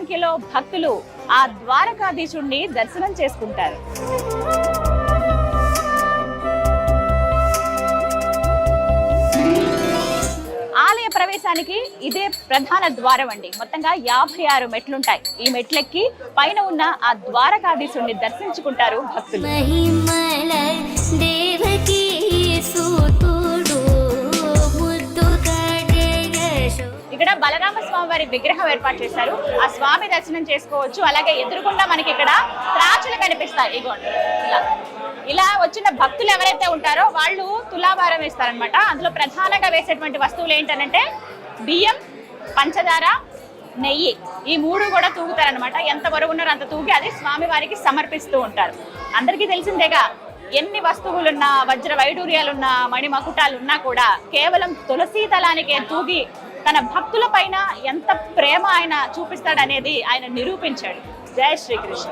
సంఖ్యలో భక్తులు ఆ ద్వారకాధీశుడిని దర్శనం చేసుకుంటారు. ఆలయ ప్రవేశానికి ఇదే ప్రధాన ద్వారం అండి. మొత్తంగా 56 మెట్లుంటాయి. ఈ మెట్లెక్కి పైన ఉన్న ఆ ద్వారకాధీశుడిని దర్శించుకుంటారు భక్తులు. ఇక్కడ బలరామస్వామి వారి విగ్రహం ఏర్పాటు చేశారు. ఆ స్వామి దర్శనం చేసుకోవచ్చు. అలాగే ఎదురుకుండా మనకి ఇక్కడ త్రాచులు కనిపిస్తాయి. ఇగోండి, ఇలా వచ్చిన భక్తులు ఎవరైతే ఉంటారో వాళ్ళు తులాభారం వేస్తారనమాట. అందులో ప్రధానంగా వేసేటువంటి వస్తువులు ఏంటంటే బియ్యం, పంచదార, నెయ్యి, ఈ 3 కూడా తూగుతారనమాట. ఎంత బరువు ఉన్నారో అంత తూగి అది స్వామివారికి సమర్పిస్తూ ఉంటారు. అందరికీ తెలిసిందేగా, ఎన్ని వస్తువులున్నా, వజ్ర వైడూర్యాలున్నా, మణిమకుటాలున్నా కూడా కేవలం తులసీ దళానికే తూగి తన భక్తుల పైన ఎంత ప్రేమ ఆయన చూపిస్తాడనేది ఆయన నిరూపించాడు. జై శ్రీకృష్ణ.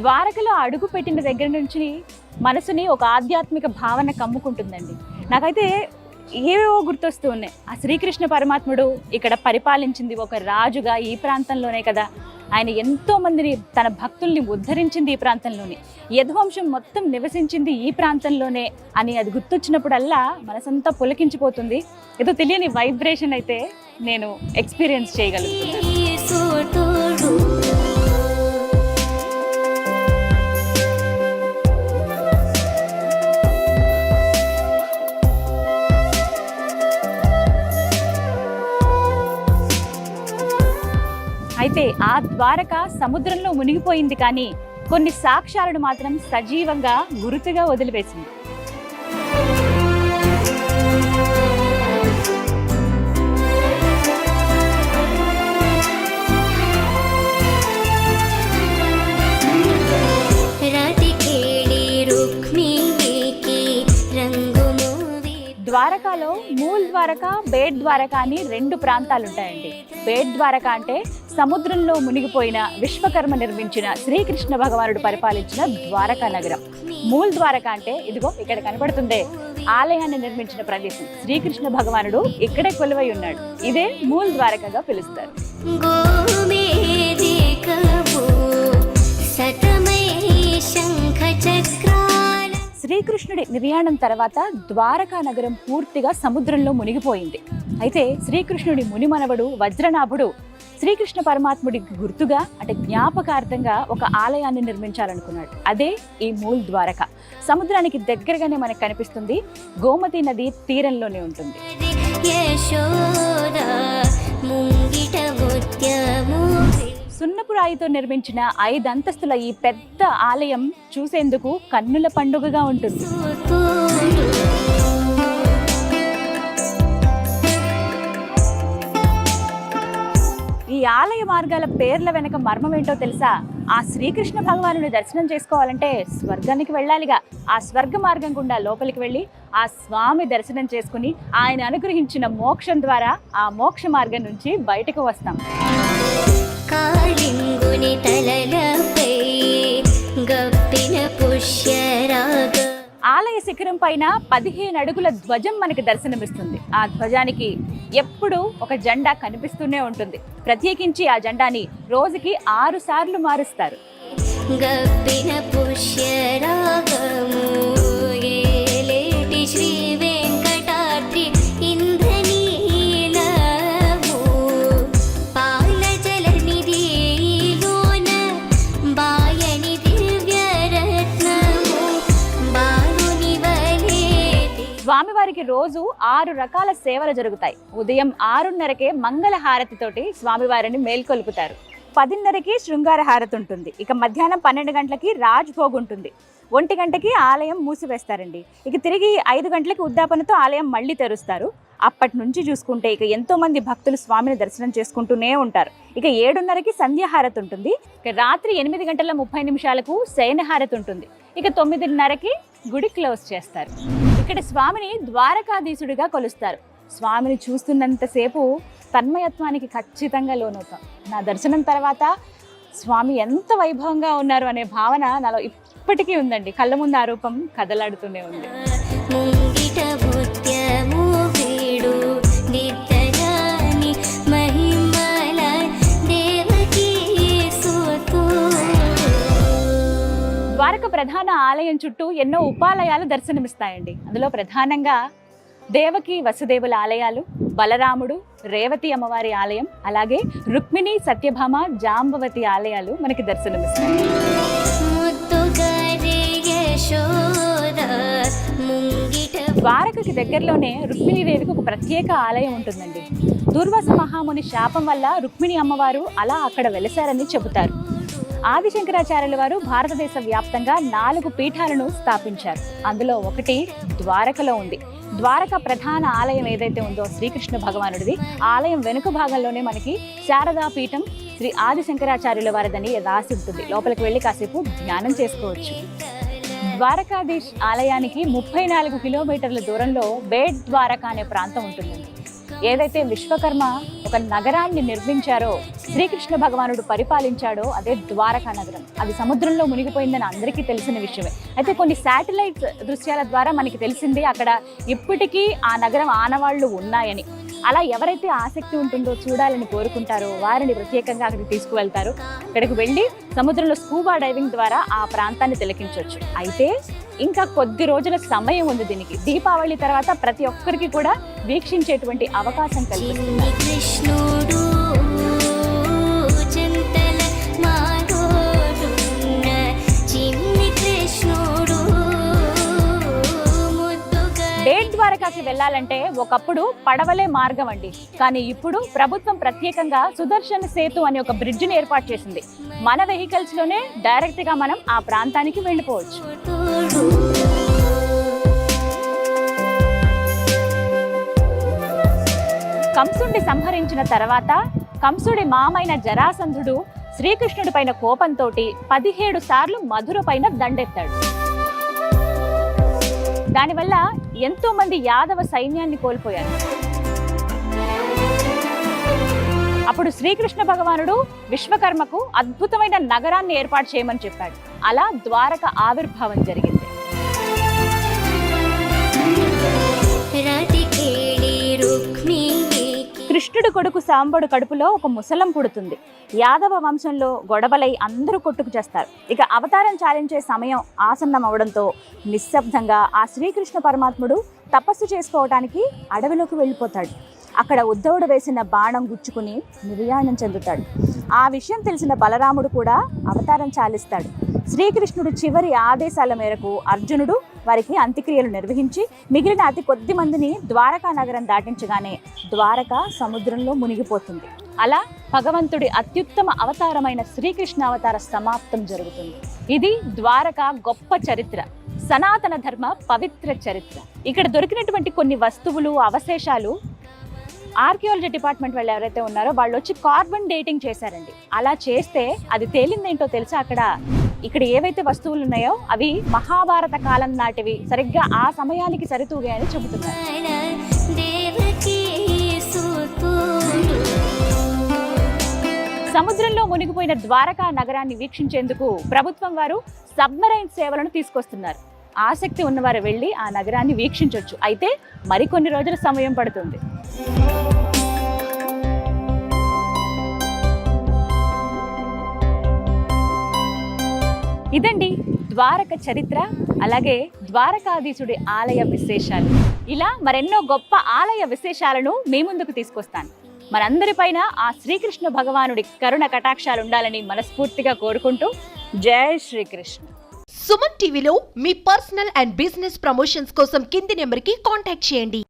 ద్వారకలో అడుగు పెట్టిన దగ్గర నుంచి మనసుని ఒక ఆధ్యాత్మిక భావన కమ్ముకుంటుందండి. నాకైతే ఏవేవో గుర్తొస్తూ ఉన్నాయి. ఆ శ్రీకృష్ణ పరమాత్ముడు ఇక్కడ పరిపాలించింది ఒక రాజుగా ఈ ప్రాంతంలోనే కదా. ఆయన ఎంతో మందిని, తన భక్తుల్ని ఉద్ధరించింది ఈ ప్రాంతంలోనే. యదువంశం మొత్తం నివసించింది ఈ ప్రాంతంలోనే అని అది గుర్తొచ్చినప్పుడల్లా మనసంతా పులకించిపోతుంది. ఏదో తెలియని వైబ్రేషన్ అయితే నేను ఎక్స్పీరియన్స్ చేయగలుగుతున్నాను. అయితే ఆ ద్వారక సముద్రంలో మునిగిపోయింది, కానీ కొన్ని సాక్ష్యాలను మాత్రం సజీవంగా గుర్తుగా వదిలివేసింది. ద్వారకాలో మూల్ ద్వారక, బేట్ ద్వారక అని 2 ప్రాంతాలు ఉంటాయండి. బేట్ ద్వారక అంటే సముద్రంలో మునిగిపోయిన విశ్వకర్మ నిర్మించిన శ్రీకృష్ణ భగవానుడు పరిపాలించిన ద్వారకా నగరం. మూల్ ద్వారక అంటే ఇదిగో ఇక్కడ కనబడుతుందే ఆలయాన్ని నిర్మించిన ప్రదేశం. శ్రీకృష్ణ భగవానుడు ఇక్కడే కొలువై ఉన్నాడు. ఇదే మూల్ ద్వారకగా పిలుస్తారు. శ్రీకృష్ణుడి నిర్యాణం తర్వాత ద్వారకా నగరం పూర్తిగా సముద్రంలో మునిగిపోయింది. అయితే శ్రీకృష్ణుడి మునిమనవడు వజ్రనాభుడు శ్రీకృష్ణ పరమాత్ముడికి గుర్తుగా, అంటే జ్ఞాపకార్థంగా ఒక ఆలయాన్ని నిర్మించాలనుకున్నాడు. అదే ఈ మూల్ ద్వారక. సముద్రానికి దగ్గరగానే మనకు కనిపిస్తుంది. గోమతి నది తీరంలోనే ఉంటుంది. సున్నపు రాయితో నిర్మించిన 5 అంతస్తుల ఈ పెద్ద ఆలయం చూసేందుకు కన్నుల పండుగగా ఉంటుంది. ఈ ఆలయ మార్గాల పేర్ల వెనక మర్మం ఏంటో తెలుసా? ఆ శ్రీకృష్ణ భగవానుని దర్శనం చేసుకోవాలంటే స్వర్గానికి వెళ్ళాలిగా. ఆ స్వర్గ మార్గం గుండా లోపలికి వెళ్ళి ఆ స్వామి దర్శనం చేసుకుని ఆయన అనుగ్రహించిన మోక్షం ద్వారా ఆ మోక్ష మార్గం నుంచి బయటకు వస్తాం. ఆలయ శిఖరం పైన 15 అడుగుల ధ్వజం మనకి దర్శనమిస్తుంది. ఆ ధ్వజానికి ఎప్పుడూ ఒక జెండా కనిపిస్తూనే ఉంటుంది. ప్రత్యేకించి ఆ జెండాని రోజుకి 6 సార్లు మారుస్తారు. స్వామివారికి రోజు 6 రకాల సేవలు జరుగుతాయి. ఉదయం 6:30కే మంగళ హారతితోటి స్వామివారిని మేల్కొల్పుతారు. 10:30కి శృంగార హారతి ఉంటుంది. ఇక మధ్యాహ్నం 12 గంటలకి రాజ్ భోగ్ ఉంటుంది. 1 గంటకి ఆలయం మూసివేస్తారండి. ఇక తిరిగి 5 గంటలకి ఉద్దాపనతో ఆలయం మళ్ళీ తెరుస్తారు. అప్పటి నుంచి చూసుకుంటే ఇక ఎంతో మంది భక్తులు స్వామిని దర్శనం చేసుకుంటూనే ఉంటారు. ఇక 7:30కి సంధ్యాహారతి ఉంటుంది. ఇక రాత్రి 8:30 శయనహారతి ఉంటుంది. ఇక 9:30కి గుడి క్లోజ్ చేస్తారు. ఇక్కడ స్వామిని ద్వారకాధీశుడిగా కొలుస్తారు. స్వామిని చూస్తున్నంతసేపు తన్మయత్వానికి ఖచ్చితంగా లోనవుతాం. నా దర్శనం తర్వాత స్వామి ఎంత వైభవంగా ఉన్నారు అనే భావన నాలో ఇప్పటికీ ఉందండి. కళ్ళ ముందు ఆ రూపం కదలాడుతూనే ఉంది. ద్వారక ప్రధాన ఆలయం చుట్టూ ఎన్నో ఉపాలయాలు దర్శనమిస్తాయండి. అందులో ప్రధానంగా దేవకి వసుదేవుల ఆలయాలు, బలరాముడు, రేవతి అమ్మవారి ఆలయం, అలాగే రుక్మిణి, సత్యభామ, జాంబవతి ఆలయాలు మనకి దర్శనమిస్తాయి. ద్వారకకి దగ్గరలోనే రుక్మిణీదేవికి ఒక ప్రత్యేక ఆలయం ఉంటుందండి. దుర్వాస మహాముని శాపం వల్ల రుక్మిణి అమ్మవారు అలా అక్కడ వెలసారని చెబుతారు. ఆది శంకరాచార్యుల వారు భారతదేశ వ్యాప్తంగా 4 పీఠాలను స్థాపించారు. అందులో ఒకటి ద్వారకలో ఉంది. ద్వారక ప్రధాన ఆలయం ఏదైతే ఉందో శ్రీకృష్ణ భగవానుడిది, ఆలయం వెనుక భాగంలోనే మనకి శారదా పీఠం శ్రీ ఆది శంకరాచార్యుల వారిదని రాసి ఉంటుంది. లోపలికి వెళ్ళి కాసేపు ధ్యానం చేసుకోవచ్చు. ద్వారకాధీష్ ఆలయానికి 34 కిలోమీటర్ల దూరంలో బేట్ ద్వారక అనే ప్రాంతం ఉంటుందండి. ఏదైతే విశ్వకర్మ ఒక నగరాన్ని నిర్మించారో, శ్రీకృష్ణ భగవానుడు పరిపాలించాడో అదే ద్వారకా నగరం. అది సముద్రంలో మునిగిపోయిందని అందరికీ తెలిసిన విషయమే. అయితే కొన్ని శాటిలైట్ దృశ్యాల ద్వారా మనకి తెలిసింది అక్కడ ఇప్పటికీ ఆ నగరం ఆనవాళ్లు ఉన్నాయని. అలా ఎవరైతే ఆసక్తి ఉంటుందో, చూడాలని కోరుకుంటారో వారిని ప్రత్యేకంగా అక్కడికి తీసుకువెళ్తారు. అక్కడికి వెళ్ళి సముద్రంలో స్కూబా డైవింగ్ ద్వారా ఆ ప్రాంతాన్ని తిలకించవచ్చు. అయితే ఇంకా కొద్ది రోజుల సమయం ఉంది దీనికి. దీపావళి తర్వాత ప్రతి ఒక్కరికి కూడా వీక్షించేటువంటి అవకాశం కల్పిస్తుంది. బేట్ ద్వారకాకి వెళ్ళాలంటే ఒకప్పుడు పడవలే మార్గం అండి. కానీ ఇప్పుడు ప్రభుత్వం ప్రత్యేకంగా సుదర్శన్ సేతు అనే ఒక బ్రిడ్జిని ఏర్పాటు చేసింది. మన వెహికల్స్ లోనే డైరెక్ట్ గా మనం ఆ ప్రాంతానికి వెళ్ళిపోవచ్చు. కంసుడిని సంహరించిన తర్వాత కంసుడి మామైన జరాసంధుడు శ్రీకృష్ణుడి పైన కోపంతో 17 సార్లు మధుర పైన దండెత్తాడు. దానివల్ల ఎంతో మంది యాదవ సైన్యాన్ని కోల్పోయారు. అప్పుడు శ్రీకృష్ణ భగవానుడు విశ్వకర్మకు అద్భుతమైన నగరాన్ని ఏర్పాటు చేయమని చెప్పాడు. అలా ద్వారక ఆవిర్భావం జరిగింది. కృష్ణుడు కొడుకు సాంబడు కడుపులో ఒక ముసలం పుడుతుంది. యాదవ వంశంలో గొడవలై అందరూ కొట్టుకు చేస్తారు. ఇక అవతారం చాలించే సమయం ఆసన్నం అవడంతో నిశ్శబ్దంగా ఆ శ్రీకృష్ణ పరమాత్ముడు తపస్సు చేసుకోవడానికి అడవిలోకి వెళ్ళిపోతాడు. అక్కడ ఉద్ధవుడు వేసిన బాణం గుచ్చుకుని నిర్యాణం చెందుతాడు. ఆ విషయం తెలిసిన బలరాముడు కూడా అవతారం చాలిస్తాడు. శ్రీకృష్ణుడు చివరి ఆదేశాల మేరకు అర్జునుడు వారికి అంత్యక్రియలు నిర్వహించి మిగిలిన అతి కొద్ది మందిని ద్వారకా నగరం దాటించగానే ద్వారక సముద్రంలో మునిగిపోతుంది. అలా భగవంతుడి అత్యుత్తమ అవతారమైన శ్రీకృష్ణ అవతార సమాప్తం జరుగుతుంది. ఇది ద్వారక గొప్ప చరిత్ర, సనాతన ధర్మ పవిత్ర చరిత్ర. ఇక్కడ దొరికినటువంటి కొన్ని వస్తువులు, అవశేషాలు ఆర్కియాలజీ డిపార్ట్మెంట్ వాళ్ళు ఎవరైతే ఉన్నారో వాళ్ళు వచ్చి కార్బన్ డేటింగ్ చేశారండి. అలా చేస్తే అది తేలిందేంటో తెలుసా, ఇక్కడ ఏవైతే వస్తువులు ఉన్నాయో అవి మహాభారత కాలం నాటివి, సరిగ్గా ఆ సమయానికి సరితూగాయని చెబుతున్నారు. సముద్రంలో మునిగిపోయిన ద్వారకా నగరాన్ని వీక్షించేందుకు ప్రభుత్వం వారు సబ్మరైన్ సేవలను తీసుకొస్తున్నారు. ఆసక్తి ఉన్నవారు వెళ్ళి ఆ నగరాన్ని వీక్షించవచ్చు. అయితే మరికొన్ని రోజుల సమయం పడుతుంది. ఇదండి ద్వారక చరిత్ర, అలాగే ద్వారకాధీశుడి ఆలయ విశేషాలు. ఇలా మరెన్నో గొప్ప ఆలయ విశేషాలను మీ ముందుకు తీసుకొస్తాను. మనందరిపైన ఆ శ్రీకృష్ణ భగవానుడి కరుణ కటాక్షాలు ఉండాలని మనస్ఫూర్తిగా కోరుకుంటూ జై శ్రీకృష్ణ. సుమన్ టీవీలో మీ పర్సనల్ అండ్ బిజినెస్ ప్రమోషన్స్ కోసం కింది నెంబర్కి కాంటాక్ట్ చేయండి.